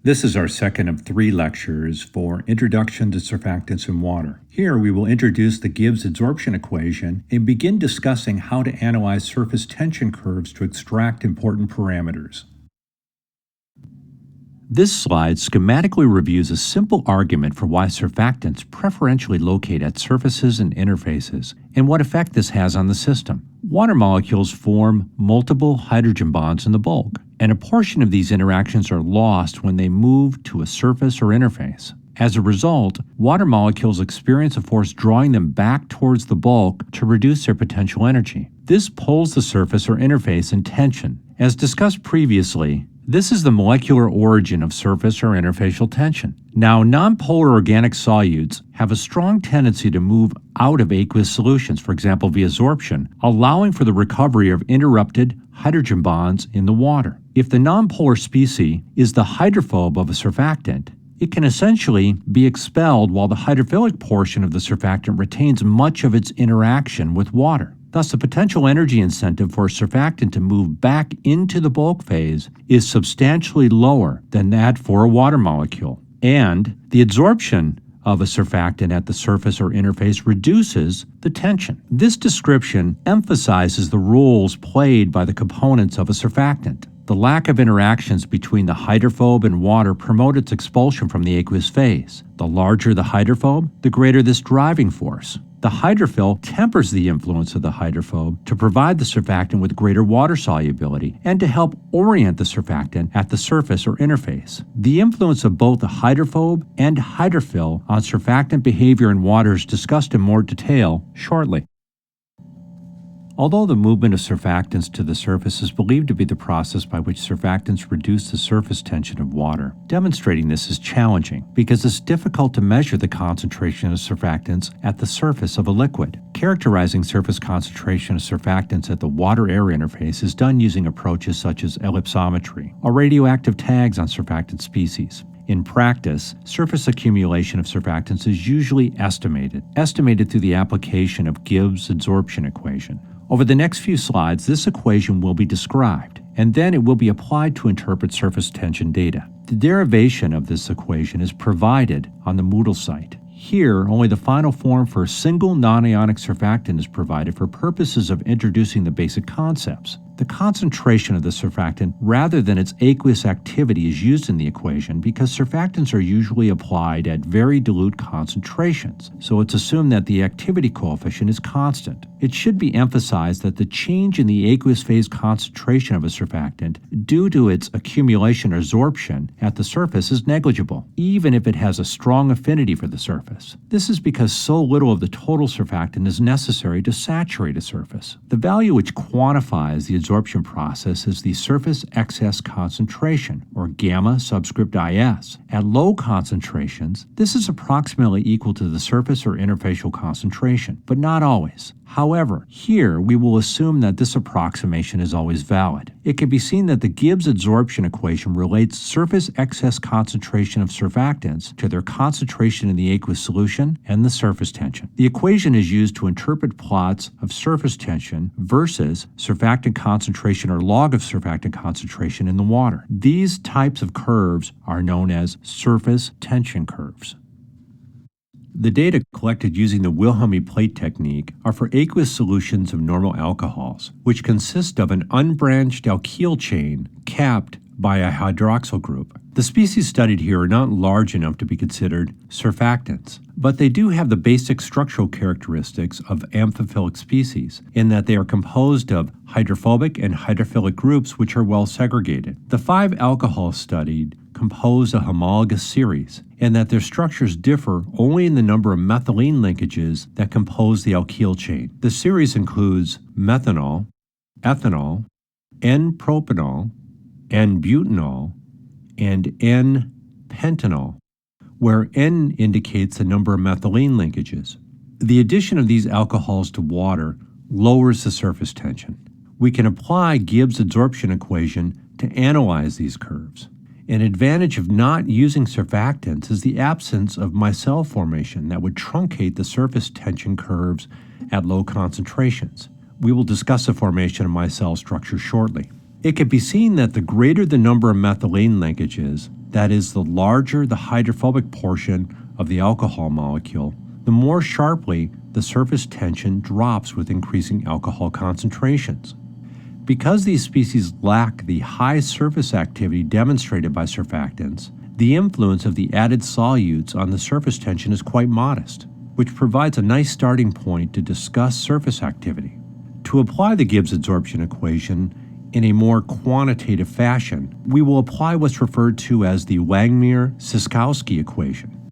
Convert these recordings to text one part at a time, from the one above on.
This is our second of 3 lectures for Introduction to Surfactants in Water. Here we will introduce the Gibbs adsorption equation and begin discussing how to analyze surface tension curves to extract important parameters. This slide schematically reviews a simple argument for why surfactants preferentially locate at surfaces and interfaces, and what effect this has on the system. Water molecules form multiple hydrogen bonds in the bulk, and a portion of these interactions are lost when they move to a surface or interface. As a result, water molecules experience a force drawing them back towards the bulk to reduce their potential energy. This pulls the surface or interface in tension. As discussed previously, this is the molecular origin of surface or interfacial tension. Now, nonpolar organic solutes have a strong tendency to move out of aqueous solutions, for example via adsorption, allowing for the recovery of interrupted hydrogen bonds in the water. If the nonpolar species is the hydrophobe of a surfactant, it can essentially be expelled while the hydrophilic portion of the surfactant retains much of its interaction with water. Thus, the potential energy incentive for a surfactant to move back into the bulk phase is substantially lower than that for a water molecule. And the adsorption of a surfactant at the surface or interface reduces the tension. This description emphasizes the roles played by the components of a surfactant. The lack of interactions between the hydrophobe and water promote its expulsion from the aqueous phase. The larger the hydrophobe, the greater this driving force. The hydrophil tempers the influence of the hydrophobe to provide the surfactant with greater water solubility and to help orient the surfactant at the surface or interface. The influence of both the hydrophobe and hydrophil on surfactant behavior in water is discussed in more detail shortly. Although the movement of surfactants to the surface is believed to be the process by which surfactants reduce the surface tension of water, demonstrating this is challenging because it's difficult to measure the concentration of surfactants at the surface of a liquid. Characterizing surface concentration of surfactants at the water-air interface is done using approaches such as ellipsometry or radioactive tags on surfactant species. In practice, surface accumulation of surfactants is usually estimated through the application of Gibbs adsorption equation. Over the next few slides, this equation will be described, and then it will be applied to interpret surface tension data. The derivation of this equation is provided on the Moodle site. Here, only the final form for a single non-ionic surfactant is provided for purposes of introducing the basic concepts. The concentration of the surfactant rather than its aqueous activity is used in the equation because surfactants are usually applied at very dilute concentrations, so it's assumed that the activity coefficient is constant. It should be emphasized that the change in the aqueous phase concentration of a surfactant due to its accumulation or adsorption at the surface is negligible, even if it has a strong affinity for the surface. This is because so little of the total surfactant is necessary to saturate a surface. The value which quantifies the adsorption process is the surface excess concentration, or gamma subscript IS. At low concentrations, this is approximately equal to the surface or interfacial concentration, but not always. However, here we will assume that this approximation is always valid. It can be seen that the Gibbs adsorption equation relates surface excess concentration of surfactants to their concentration in the aqueous solution and the surface tension. The equation is used to interpret plots of surface tension versus surfactant concentration or log of surfactant concentration in the water. These types of curves are known as surface tension curves. The data collected using the Wilhelmy plate technique are for aqueous solutions of normal alcohols, which consist of an unbranched alkyl chain capped by a hydroxyl group. The species studied here are not large enough to be considered surfactants, but they do have the basic structural characteristics of amphiphilic species in that they are composed of hydrophobic and hydrophilic groups which are well segregated. The 5 alcohols studied compose a homologous series, and that their structures differ only in the number of methylene linkages that compose the alkyl chain. The series includes methanol, ethanol, N-propanol, N-butanol, and N-pentanol, where N indicates the number of methylene linkages. The addition of these alcohols to water lowers the surface tension. We can apply Gibbs adsorption equation to analyze these curves. An advantage of not using surfactants is the absence of micelle formation that would truncate the surface tension curves at low concentrations. We will discuss the formation of micelle structure shortly. It can be seen that the greater the number of methylene linkages that is, the larger the hydrophobic portion of the alcohol molecule, the more sharply the surface tension drops with increasing alcohol concentrations. Because these species lack the high surface activity demonstrated by surfactants, the influence of the added solutes on the surface tension is quite modest, which provides a nice starting point to discuss surface activity. To apply the Gibbs adsorption equation in a more quantitative fashion, we will apply what's referred to as the Langmuir-Szyszkowski equation.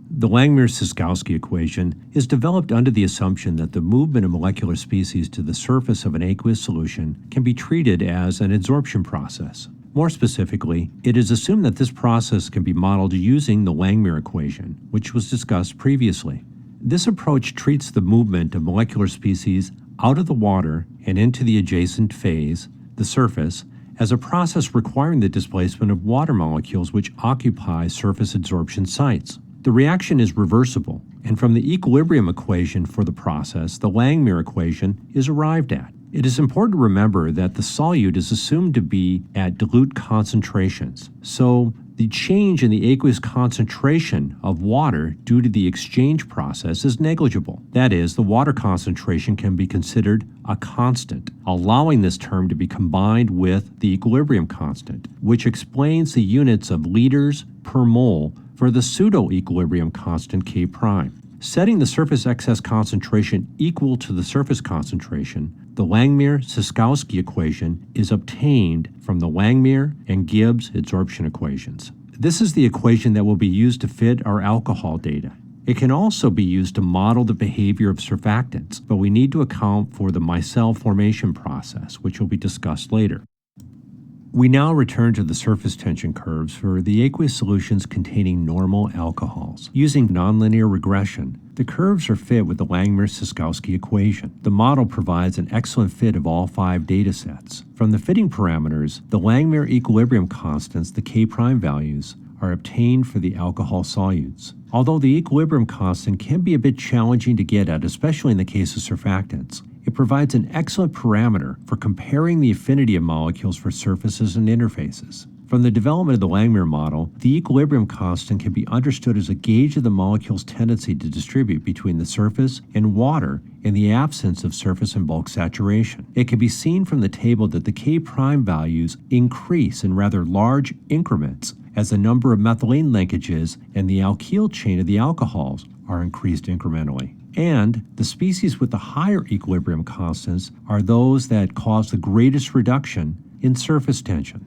The Langmuir-Szyszkowski equation is developed under the assumption that the movement of molecular species to the surface of an aqueous solution can be treated as an adsorption process. More specifically, it is assumed that this process can be modeled using the Langmuir equation, which was discussed previously. This approach treats the movement of molecular species out of the water and into the adjacent phase, the surface, as a process requiring the displacement of water molecules which occupy surface adsorption sites. The reaction is reversible, and from the equilibrium equation for the process, the Langmuir equation is arrived at. It is important to remember that the solute is assumed to be at dilute concentrations, so the change in the aqueous concentration of water due to the exchange process is negligible. That is, the water concentration can be considered a constant, allowing this term to be combined with the equilibrium constant, which explains the units of liters per mole for the pseudo-equilibrium constant K prime. Setting the surface excess concentration equal to the surface concentration, the Langmuir-Szyszkowski equation is obtained from the Langmuir and Gibbs adsorption equations. This is the equation that will be used to fit our alcohol data. It can also be used to model the behavior of surfactants, but we need to account for the micelle formation process, which will be discussed later. We now return to the surface tension curves for the aqueous solutions containing normal alcohols. Using nonlinear regression, the curves are fit with the Langmuir-Szyszkowski equation. The model provides an excellent fit of all 5 data sets. From the fitting parameters, the Langmuir equilibrium constants, the K prime values, are obtained for the alcohol solutes. Although the equilibrium constant can be a bit challenging to get at, especially in the case of surfactants, it provides an excellent parameter for comparing the affinity of molecules for surfaces and interfaces. From the development of the Langmuir model, the equilibrium constant can be understood as a gauge of the molecule's tendency to distribute between the surface and water in the absence of surface and bulk saturation. It can be seen from the table that the K prime values increase in rather large increments as the number of methylene linkages and the alkyl chain of the alcohols are increased incrementally. And the species with the higher equilibrium constants are those that cause the greatest reduction in surface tension.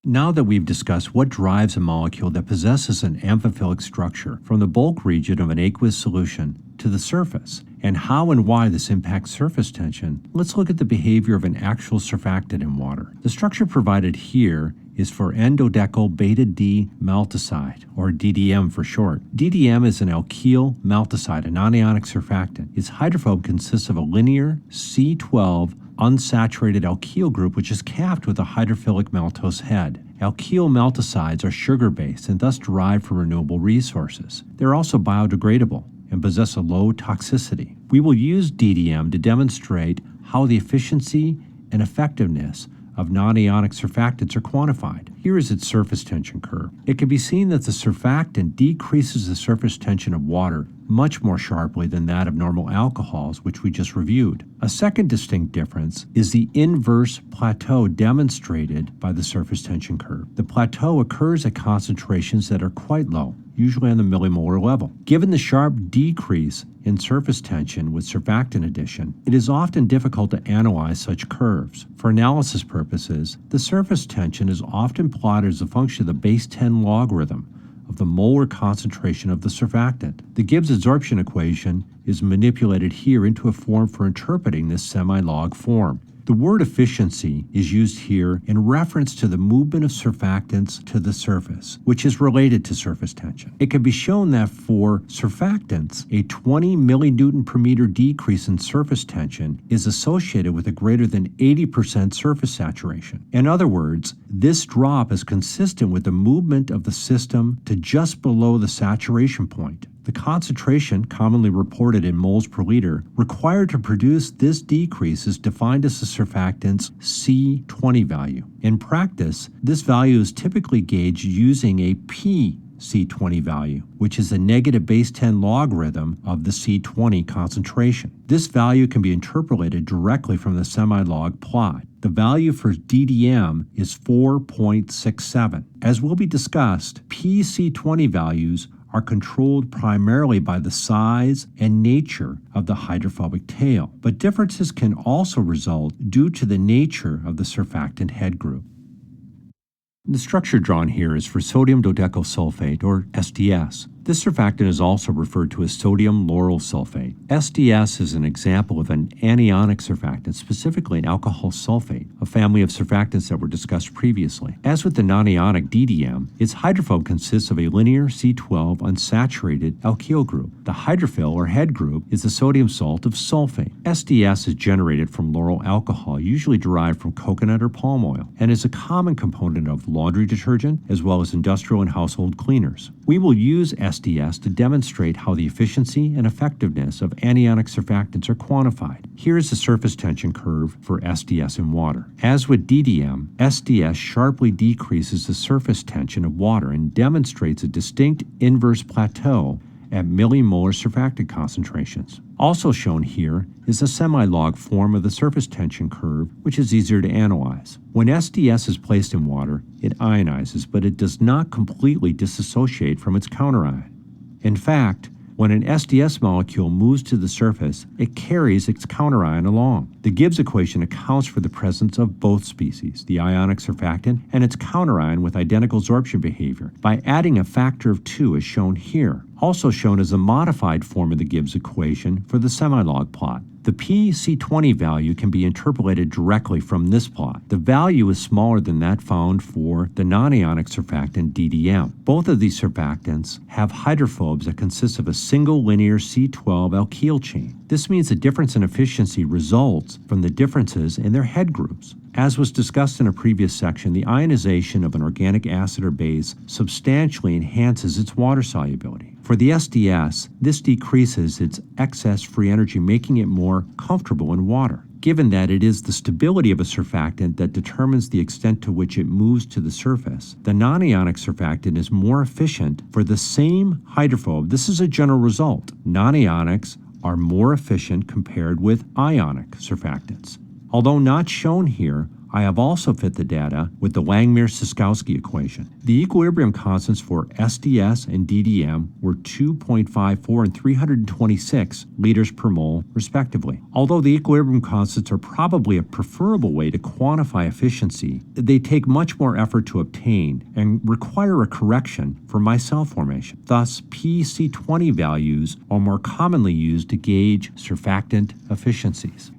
Now that we've discussed what drives a molecule that possesses an amphiphilic structure from the bulk region of an aqueous solution to the surface, and how and why this impacts surface tension, let's look at the behavior of an actual surfactant in water. The structure provided here is for N-dodecyl beta-D maltoside, or DDM for short. DDM is an alkyl maltoside, a nonionic surfactant. Its hydrophobe consists of a linear C12 unsaturated alkyl group which is capped with a hydrophilic maltose head. Alkyl maltosides are sugar-based and thus derived from renewable resources. They're also biodegradable and possess a low toxicity. We will use DDM to demonstrate how the efficiency and effectiveness of nonionic surfactants are quantified. Here is its surface tension curve. It can be seen that the surfactant decreases the surface tension of water much more sharply than that of normal alcohols, which we just reviewed. A second distinct difference is the inverse plateau demonstrated by the surface tension curve. The plateau occurs at concentrations that are quite low, usually on the millimolar level. Given the sharp decrease in surface tension with surfactant addition, it is often difficult to analyze such curves. For analysis purposes, the surface tension is often plotted as a function of the base 10 logarithm of the molar concentration of the surfactant. The Gibbs adsorption equation is manipulated here into a form for interpreting this semi-log form. The word efficiency is used here in reference to the movement of surfactants to the surface, which is related to surface tension. It can be shown that for surfactants, a 20 millinewton per meter decrease in surface tension is associated with a greater than 80% surface saturation. In other words, this drop is consistent with the movement of the system to just below the saturation point. The concentration, commonly reported in moles per liter, required to produce this decrease is defined as the surfactant's C20 value. In practice, this value is typically gauged using a C20 value, which is a negative base 10 logarithm of the C20 concentration. This value can be interpolated directly from the semi-log plot. The value for DDM is 4.67. As will be discussed, PC20 values are controlled primarily by the size and nature of the hydrophobic tail, but differences can also result due to the nature of the surfactant head group. The structure drawn here is for sodium dodecyl sulfate, or SDS. This surfactant is also referred to as sodium lauryl sulfate. SDS is an example of an anionic surfactant, specifically an alcohol sulfate, a family of surfactants that were discussed previously. As with the nonionic DDM, its hydrophobe consists of a linear C12 unsaturated alkyl group. The hydrophil, or head group, is the sodium salt of sulfate. SDS is generated from lauryl alcohol, usually derived from coconut or palm oil, and is a common component of laundry detergent as well as industrial and household cleaners. We will use SDS to demonstrate how the efficiency and effectiveness of anionic surfactants are quantified. Here is the surface tension curve for SDS in water. As with DDM, SDS sharply decreases the surface tension of water and demonstrates a distinct inverse plateau at millimolar surfactant concentrations. Also shown here is a semi-log form of the surface tension curve, which is easier to analyze. When SDS is placed in water, it ionizes, but it does not completely disassociate from its counterion. In fact, when an SDS molecule moves to the surface, it carries its counterion along. The Gibbs equation accounts for the presence of both species, the ionic surfactant and its counterion with identical absorption behavior, by adding a factor of 2 as shown here, also shown as a modified form of the Gibbs equation for the semi-log plot. The PC20 value can be interpolated directly from this plot. The value is smaller than that found for the nonionic surfactant DDM. Both of these surfactants have hydrophobes that consist of a single linear C12 alkyl chain. This means the difference in efficiency results from the differences in their head groups. As was discussed in a previous section, the ionization of an organic acid or base substantially enhances its water solubility. For the SDS, this decreases its excess free energy, making it more comfortable in water. Given that it is the stability of a surfactant that determines the extent to which it moves to the surface, the nonionic surfactant is more efficient for the same hydrophobe. This is a general result. Nonionics are more efficient compared with ionic surfactants. Although not shown here, I have also fit the data with the Langmuir-Szyszkowski equation. The equilibrium constants for SDS and DDM were 2.54 and 326 liters per mole, respectively. Although the equilibrium constants are probably a preferable way to quantify efficiency, they take much more effort to obtain and require a correction for micelle formation. Thus, PC20 values are more commonly used to gauge surfactant efficiencies.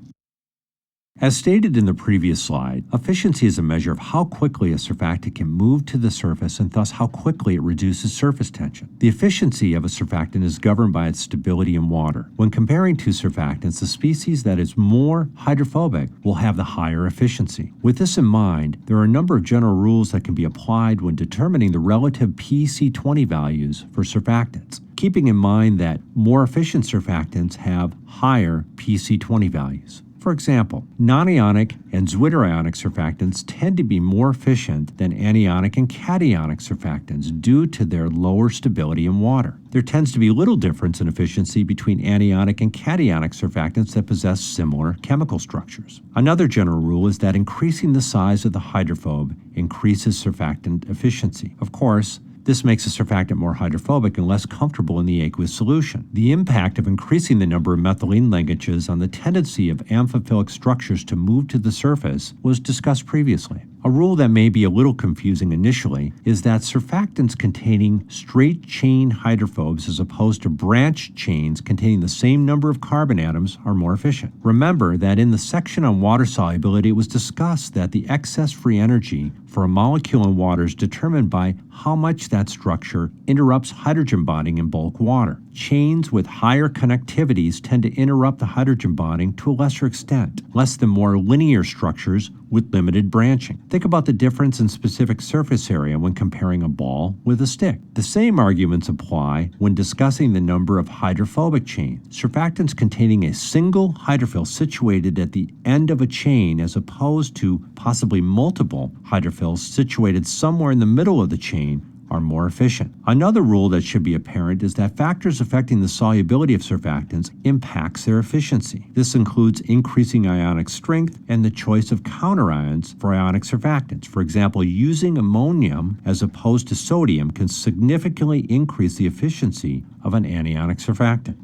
As stated in the previous slide, efficiency is a measure of how quickly a surfactant can move to the surface and thus how quickly it reduces surface tension. The efficiency of a surfactant is governed by its stability in water. When comparing two surfactants, the species that is more hydrophobic will have the higher efficiency. With this in mind, there are a number of general rules that can be applied when determining the relative PC20 values for surfactants, keeping in mind that more efficient surfactants have higher PC20 values. For example, nonionic and zwitterionic surfactants tend to be more efficient than anionic and cationic surfactants due to their lower stability in water. There tends to be little difference in efficiency between anionic and cationic surfactants that possess similar chemical structures. Another general rule is that increasing the size of the hydrophobe increases surfactant efficiency. Of course, this makes a surfactant more hydrophobic and less comfortable in the aqueous solution. The impact of increasing the number of methylene linkages on the tendency of amphiphilic structures to move to the surface was discussed previously. A rule that may be a little confusing initially is that surfactants containing straight chain hydrophobes as opposed to branched chains containing the same number of carbon atoms are more efficient. Remember that in the section on water solubility it was discussed that the excess free energy for a molecule in water is determined by how much that structure interrupts hydrogen bonding in bulk water. Chains with higher connectivities tend to interrupt the hydrogen bonding to a lesser extent, less than more linear structures with limited branching. Think about the difference in specific surface area when comparing a ball with a stick. The same arguments apply when discussing the number of hydrophobic chains. Surfactants containing a single hydrophil situated at the end of a chain as opposed to possibly multiple hydrophils situated somewhere in the middle of the chain are more efficient. Another rule that should be apparent is that factors affecting the solubility of surfactants impacts their efficiency. This includes increasing ionic strength and the choice of counterions for ionic surfactants. For example, using ammonium as opposed to sodium can significantly increase the efficiency of an anionic surfactant.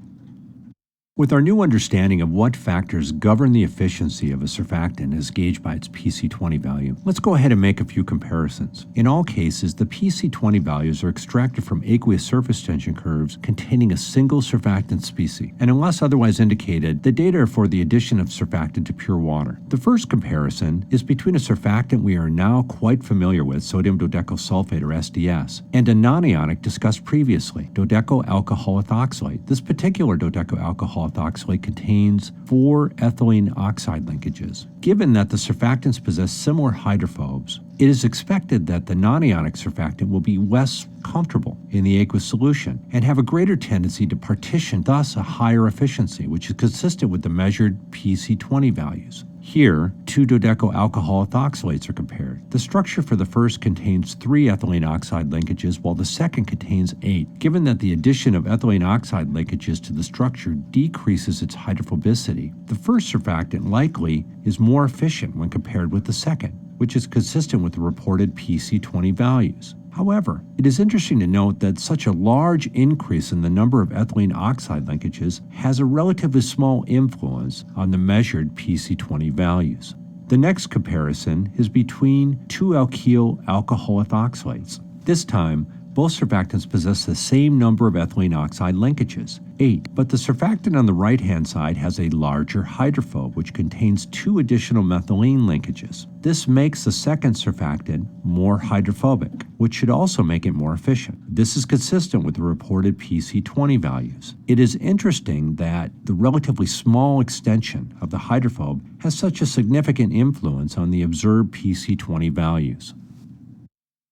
With our new understanding of what factors govern the efficiency of a surfactant as gauged by its PC20 value, let's go ahead and make a few comparisons. In all cases, the PC20 values are extracted from aqueous surface tension curves containing a single surfactant species, and unless otherwise indicated, the data are for the addition of surfactant to pure water. The first comparison is between a surfactant we are now quite familiar with, sodium dodecyl sulfate or SDS, and a nonionic discussed previously, dodecyl alcohol ethoxylate. This particular dodecyl alcohol ethoxylate contains 4 ethylene oxide linkages. Given that the surfactants possess similar hydrophobes, it is expected that the nonionic surfactant will be less comfortable in the aqueous solution and have a greater tendency to partition, thus a higher efficiency, which is consistent with the measured PC20 values. Here, 2 dodecyl alcohol ethoxylates are compared. The structure for the first contains 3 ethylene oxide linkages, while the second contains 8. Given that the addition of ethylene oxide linkages to the structure decreases its hydrophobicity, the first surfactant likely is more efficient when compared with the second, which is consistent with the reported PC20 values. However, it is interesting to note that such a large increase in the number of ethylene oxide linkages has a relatively small influence on the measured PC20 values. The next comparison is between 2 alkyl alcohol ethoxylates. This time, both surfactants possess the same number of ethylene oxide linkages, 8, but the surfactant on the right-hand side has a larger hydrophobe, which contains 2 additional methylene linkages. This makes the second surfactant more hydrophobic, which should also make it more efficient. This is consistent with the reported PC20 values. It is interesting that the relatively small extension of the hydrophobe has such a significant influence on the observed PC20 values.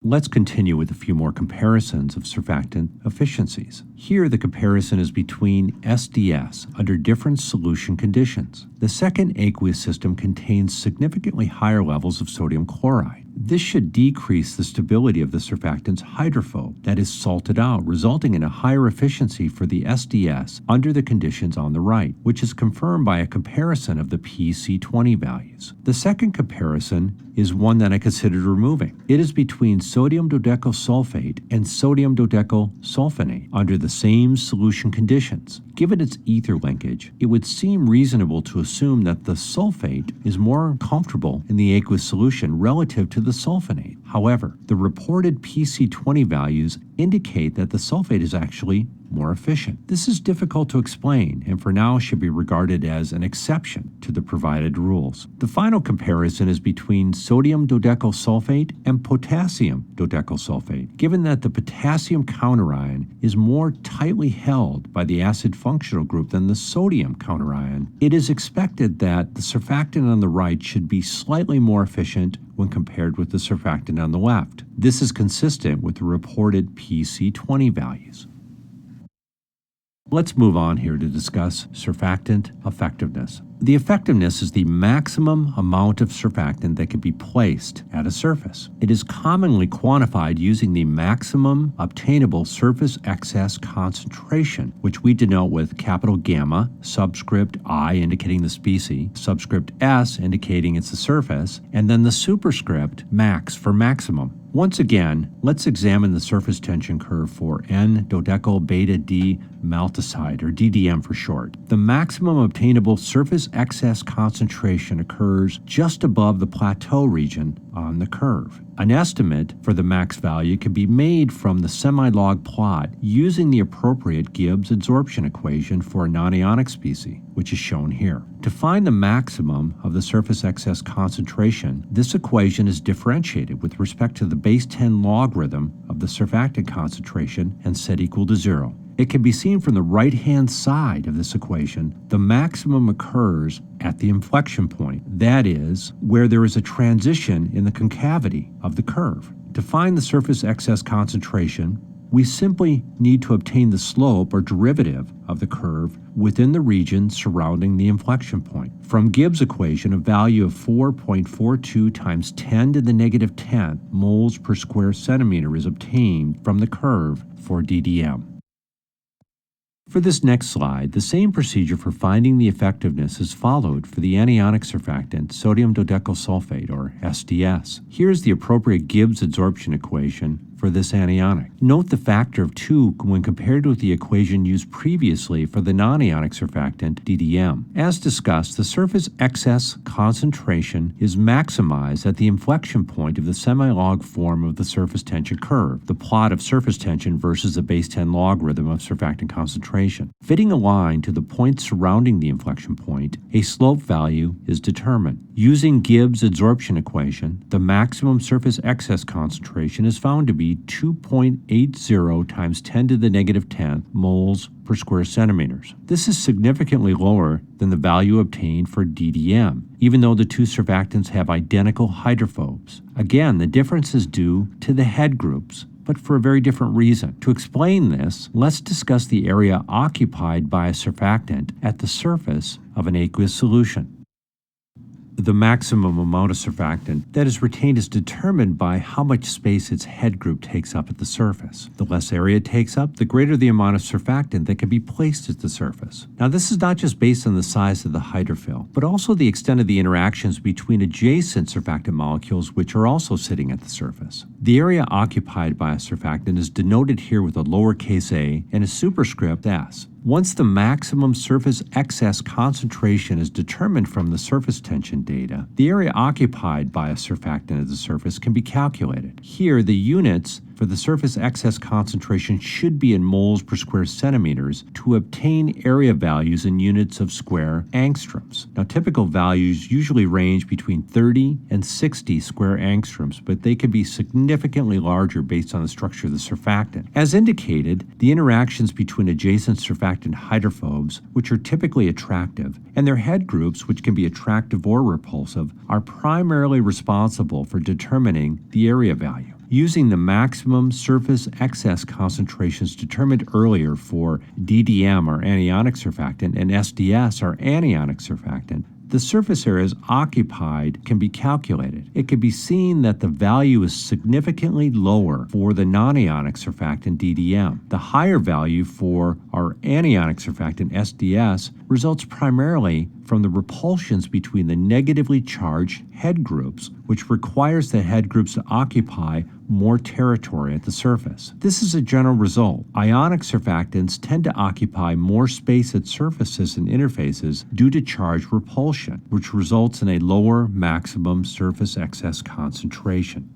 Let's continue with a few more comparisons of surfactant efficiencies. Here, the comparison is between SDS under different solution conditions. The second aqueous system contains significantly higher levels of sodium chloride. This should decrease the stability of the surfactant's hydrophobe that is salted out, resulting in a higher efficiency for the SDS under the conditions on the right, which is confirmed by a comparison of the PC20 values. The second comparison is one that I considered removing. It is between sodium dodecyl sulfate and sodium dodecyl sulfonate under the same solution conditions. Given its ether linkage, it would seem reasonable to assume that the sulfate is more comfortable in the aqueous solution relative to the sulfonate. However, the reported PC20 values indicate that the sulfate is actually more efficient. This is difficult to explain and for now should be regarded as an exception to the provided rules. The final comparison is between sodium dodecyl sulfate and potassium dodecyl sulfate. Given that the potassium counterion is more tightly held by the acid functional group than the sodium counterion, it is expected that the surfactant on the right should be slightly more efficient when compared with the surfactant on the left. This is consistent with the reported PC20 values. Let's move on here to discuss surfactant effectiveness. The effectiveness is the maximum amount of surfactant that can be placed at a surface. It is commonly quantified using the maximum obtainable surface excess concentration, which we denote with capital gamma, subscript I indicating the species, subscript S indicating it's the surface, and then the superscript max for maximum. Once again, let's examine the surface tension curve for N-dodecyl beta-D maltoside, or DDM for short. The maximum obtainable surface excess concentration occurs just above the plateau region on the curve. An estimate for the max value can be made from the semi-log plot using the appropriate Gibbs adsorption equation for a nonionic species, which is shown here. To find the maximum of the surface excess concentration, this equation is differentiated with respect to the base 10 logarithm of the surfactant concentration and set equal to 0. It can be seen from the right-hand side of this equation. The maximum occurs at the inflection point, that is, where there is a transition in the concavity of the curve. To find the surface excess concentration, we simply need to obtain the slope or derivative of the curve within the region surrounding the inflection point. From Gibbs' equation, a value of 4.42 times 10 to the negative 10 moles per square centimeter is obtained from the curve for DDM. For this next slide, the same procedure for finding the effectiveness is followed for the anionic surfactant sodium dodecyl sulfate, or SDS. Here is the appropriate Gibbs adsorption equation for this anionic. Note the factor of 2 when compared with the equation used previously for the nonionic surfactant DDM. As discussed, the surface excess concentration is maximized at the inflection point of the semi-log form of the surface tension curve, the plot of surface tension versus the base 10 logarithm of surfactant concentration. Fitting a line to the point surrounding the inflection point, a slope value is determined. Using Gibbs' adsorption equation, the maximum surface excess concentration is found to be 2.80 times 10 to the negative 10 moles per square centimeters. This is significantly lower than the value obtained for DDM, even though the two surfactants have identical hydrophobes. Again, the difference is due to the head groups, but for a very different reason. To explain this, let's discuss the area occupied by a surfactant at the surface of an aqueous solution. The maximum amount of surfactant that is retained is determined by how much space its head group takes up at the surface. The less area it takes up, the greater the amount of surfactant that can be placed at the surface. Now, this is not just based on the size of the hydrophil, but also the extent of the interactions between adjacent surfactant molecules which are also sitting at the surface. The area occupied by a surfactant is denoted here with a lowercase a and a superscript s. Once the maximum surface excess concentration is determined from the surface tension data, the area occupied by a surfactant at the surface can be calculated. Here, the units for the surface excess concentration should be in moles per square centimeters to obtain area values in units of square angstroms. Now, typical values usually range between 30 and 60 square angstroms, but they can be significantly larger based on the structure of the surfactant. As indicated, the interactions between adjacent surfactant hydrophobes, which are typically attractive, and their head groups, which can be attractive or repulsive, are primarily responsible for determining the area value. Using the maximum surface excess concentrations determined earlier for DDM, or anionic surfactant, and SDS, or anionic surfactant, the surface areas occupied can be calculated. It can be seen that the value is significantly lower for the nonionic surfactant DDM. The higher value for our anionic surfactant SDS results primarily from the repulsions between the negatively charged head groups, which requires the head groups to occupy more territory at the surface. This is a general result. Ionic surfactants tend to occupy more space at surfaces and interfaces due to charge repulsion, which results in a lower maximum surface excess concentration.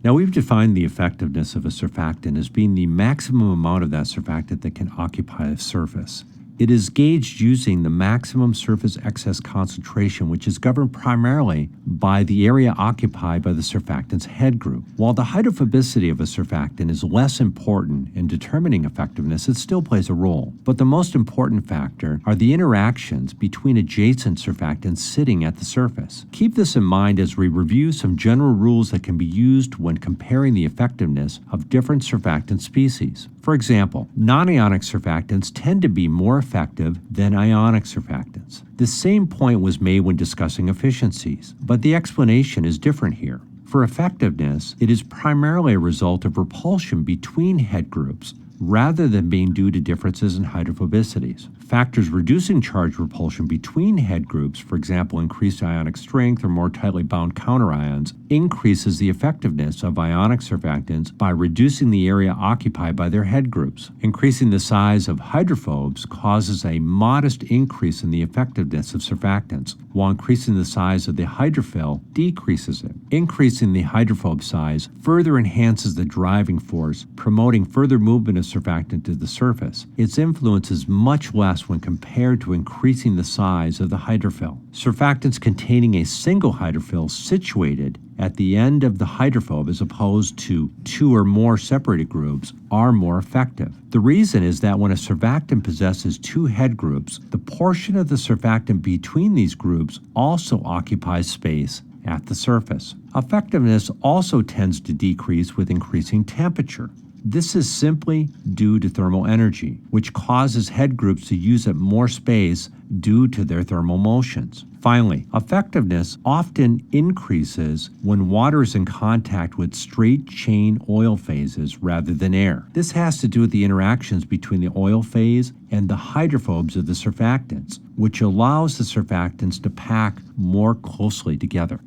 Now, we've defined the effectiveness of a surfactant as being the maximum amount of that surfactant that can occupy a surface. It is gauged using the maximum surface excess concentration, which is governed primarily by the area occupied by the surfactant's head group. While the hydrophobicity of a surfactant is less important in determining effectiveness, it still plays a role. But the most important factor are the interactions between adjacent surfactants sitting at the surface. Keep this in mind as we review some general rules that can be used when comparing the effectiveness of different surfactant species. For example, nonionic surfactants tend to be more effective than ionic surfactants. The same point was made when discussing efficiencies, but the explanation is different here. For effectiveness, it is primarily a result of repulsion between head groups, rather than being due to differences in hydrophobicities. Factors reducing charge repulsion between head groups, for example, increased ionic strength or more tightly bound counterions, increases the effectiveness of ionic surfactants by reducing the area occupied by their head groups. Increasing the size of hydrophobes causes a modest increase in the effectiveness of surfactants, while increasing the size of the hydrophil decreases it. Increasing the hydrophobe size further enhances the driving force, promoting further movement of surfactant to the surface. Its influence is much less when compared to increasing the size of the hydrophil. Surfactants containing a single hydrophil situated at the end of the hydrophobe as opposed to two or more separated groups are more effective. The reason is that when a surfactant possesses two head groups, the portion of the surfactant between these groups also occupies space at the surface. Effectiveness also tends to decrease with increasing temperature. This is simply due to thermal energy, which causes head groups to use up more space due to their thermal motions. Finally, effectiveness often increases when water is in contact with straight-chain oil phases rather than air. This has to do with the interactions between the oil phase and the hydrophobes of the surfactants, which allows the surfactants to pack more closely together.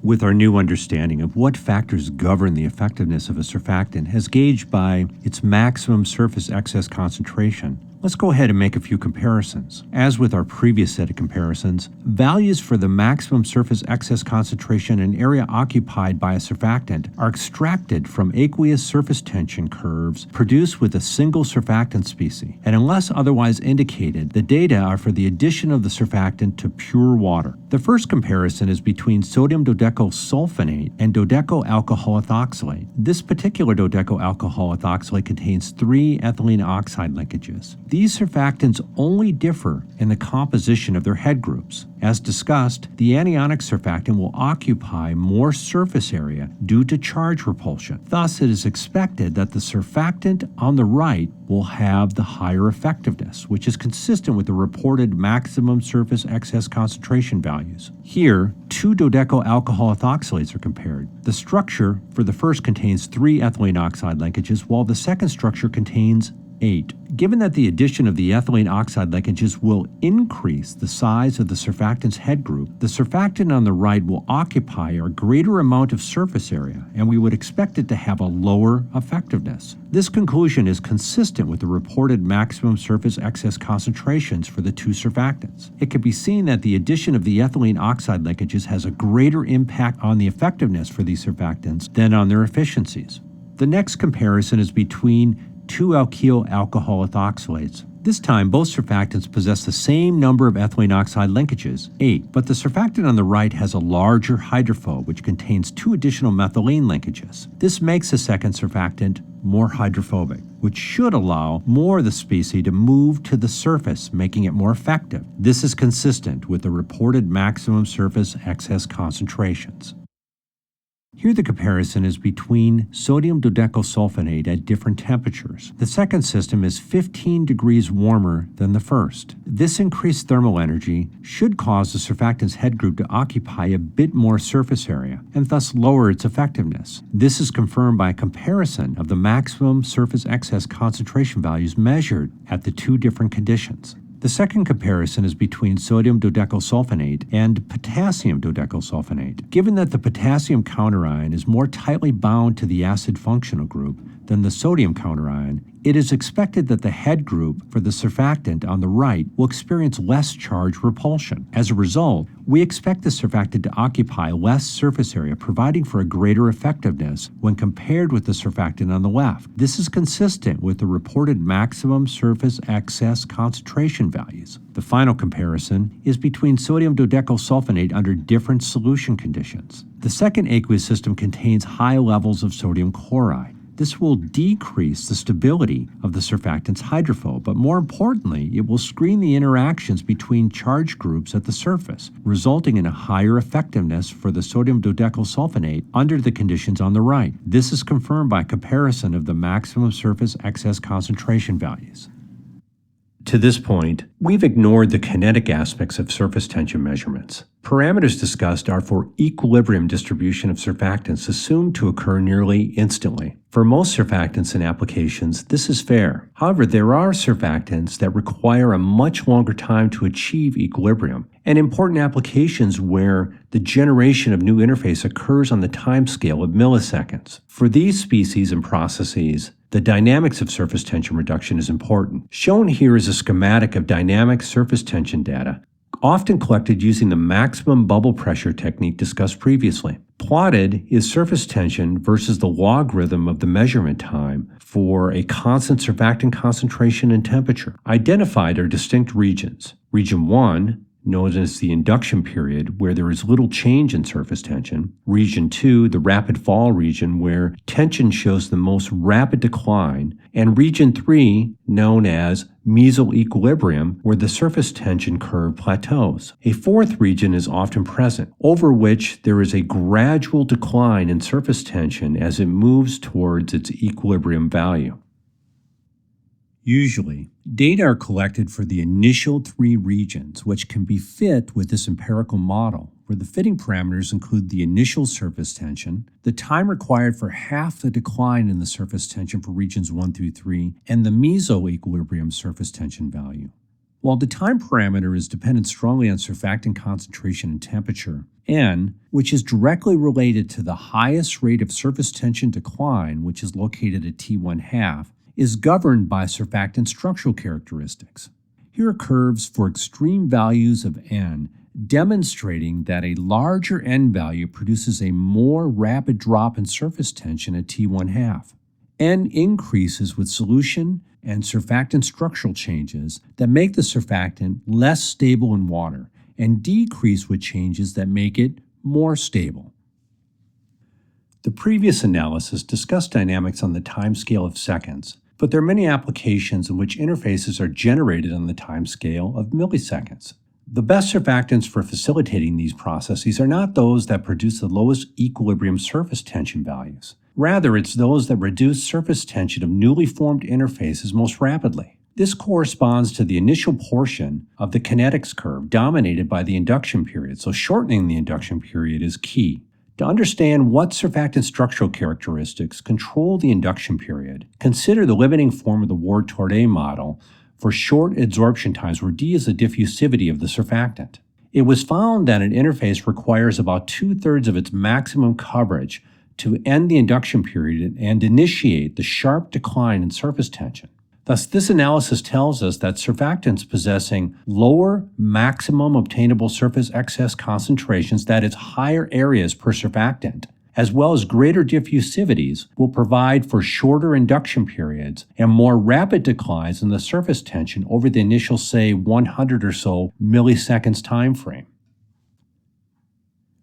With our new understanding of what factors govern the effectiveness of a surfactant as gauged by its maximum surface excess concentration, let's go ahead and make a few comparisons. As with our previous set of comparisons, values for the maximum surface excess concentration and area occupied by a surfactant are extracted from aqueous surface tension curves produced with a single surfactant species, and unless otherwise indicated, the data are for the addition of the surfactant to pure water. The first comparison is between sodium dodecyl sulfonate and dodecyl alcohol ethoxylate. This particular dodecyl alcohol ethoxylate contains 3 ethylene oxide linkages. These surfactants only differ in the composition of their head groups. As discussed, the anionic surfactant will occupy more surface area due to charge repulsion. Thus, it is expected that the surfactant on the right will have the higher effectiveness, which is consistent with the reported maximum surface excess concentration values. Here, 2 dodecyl alcohol ethoxylates are compared. The structure for the first contains 3 ethylene oxide linkages, while the second structure contains 8. Given that the addition of the ethylene oxide linkages will increase the size of the surfactant's head group, the surfactant on the right will occupy a greater amount of surface area, and we would expect it to have a lower effectiveness. This conclusion is consistent with the reported maximum surface excess concentrations for the 2 surfactants. It can be seen that the addition of the ethylene oxide linkages has a greater impact on the effectiveness for these surfactants than on their efficiencies. The next comparison is between 2 alkyl alcohol ethoxylates. This time, both surfactants possess the same number of ethylene oxide linkages, 8, but the surfactant on the right has a larger hydrophobe, which contains 2 additional methylene linkages. This makes the second surfactant more hydrophobic, which should allow more of the species to move to the surface, making it more effective. This is consistent with the reported maximum surface excess concentrations. Here the comparison is between sodium dodecyl sulfonate at different temperatures. The second system is 15 degrees warmer than the first. This increased thermal energy should cause the surfactant's head group to occupy a bit more surface area and thus lower its effectiveness. This is confirmed by a comparison of the maximum surface excess concentration values measured at the 2 different conditions. The second comparison is between sodium dodecyl sulfonate and potassium dodecyl sulfonate. Given that the potassium counterion is more tightly bound to the acid functional group than the sodium counterion, it is expected that the head group for the surfactant on the right will experience less charge repulsion. As a result, we expect the surfactant to occupy less surface area, providing for a greater effectiveness when compared with the surfactant on the left. This is consistent with the reported maximum surface excess concentration values. The final comparison is between sodium dodecyl sulfonate under different solution conditions. The second aqueous system contains high levels of sodium chloride. This will decrease the stability of the surfactant's hydrophobe, but more importantly, it will screen the interactions between charge groups at the surface, resulting in a higher effectiveness for the sodium dodecyl sulfonate under the conditions on the right. This is confirmed by comparison of the maximum surface excess concentration values. To this point, we've ignored the kinetic aspects of surface tension measurements. Parameters discussed are for equilibrium distribution of surfactants assumed to occur nearly instantly. For most surfactants and applications, this is fair. However, there are surfactants that require a much longer time to achieve equilibrium, and important applications where the generation of new interface occurs on the timescale of milliseconds. For these species and processes, the dynamics of surface tension reduction is important. Shown here is a schematic of dynamic surface tension data, often collected using the maximum bubble pressure technique discussed previously. Plotted is surface tension versus the logarithm of the measurement time for a constant surfactant concentration and temperature. Identified are distinct regions. Region 1, known as the induction period, where there is little change in surface tension. Region 2, the rapid fall region, where tension shows the most rapid decline. And Region 3, known as mesoequilibrium, where the surface tension curve plateaus. A fourth region is often present, over which there is a gradual decline in surface tension as it moves towards its equilibrium value. Usually, data are collected for the initial 3 regions, which can be fit with this empirical model, where the fitting parameters include the initial surface tension, the time required for half the decline in the surface tension for regions 1 through 3, and the mesoequilibrium surface tension value. While the time parameter is dependent strongly on surfactant concentration and temperature, N, which is directly related to the highest rate of surface tension decline, which is located at T1/2, is governed by surfactant structural characteristics. Here are curves for extreme values of N, demonstrating that a larger N value produces a more rapid drop in surface tension at T1/2. N increases with solution and surfactant structural changes that make the surfactant less stable in water, and decrease with changes that make it more stable. The previous analysis discussed dynamics on the timescale of seconds, but there are many applications in which interfaces are generated on the timescale of milliseconds. The best surfactants for facilitating these processes are not those that produce the lowest equilibrium surface tension values. Rather, it's those that reduce surface tension of newly formed interfaces most rapidly. This corresponds to the initial portion of the kinetics curve dominated by the induction period, so shortening the induction period is key. To understand what surfactant structural characteristics control the induction period, consider the limiting form of the Ward-Torday model for short adsorption times, where D is the diffusivity of the surfactant. It was found that an interface requires about 2/3 of its maximum coverage to end the induction period and initiate the sharp decline in surface tension. Thus, this analysis tells us that surfactants possessing lower maximum obtainable surface excess concentrations, that is, higher areas per surfactant, as well as greater diffusivities, will provide for shorter induction periods and more rapid declines in the surface tension over the initial, say, 100 or so milliseconds time frame.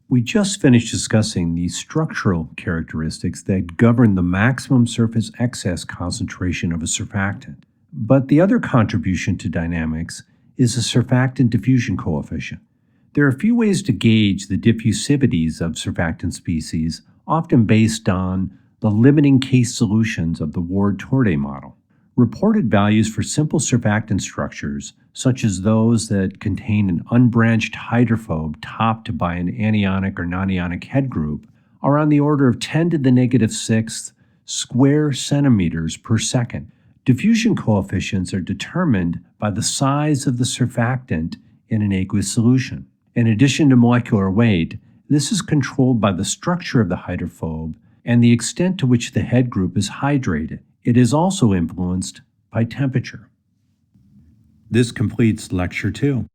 We just finished discussing the structural characteristics that govern the maximum surface excess concentration of a surfactant. But the other contribution to dynamics is the surfactant diffusion coefficient. There are a few ways to gauge the diffusivities of surfactant species, often based on the limiting case solutions of the Ward-Torday model. Reported values for simple surfactant structures, such as those that contain an unbranched hydrophobe topped by an anionic or nonionic head group, are on the order of 10 to the -6 square centimeters per second. Diffusion coefficients are determined by the size of the surfactant in an aqueous solution. In addition to molecular weight, this is controlled by the structure of the hydrophobe and the extent to which the head group is hydrated. It is also influenced by temperature. This completes Lecture 2.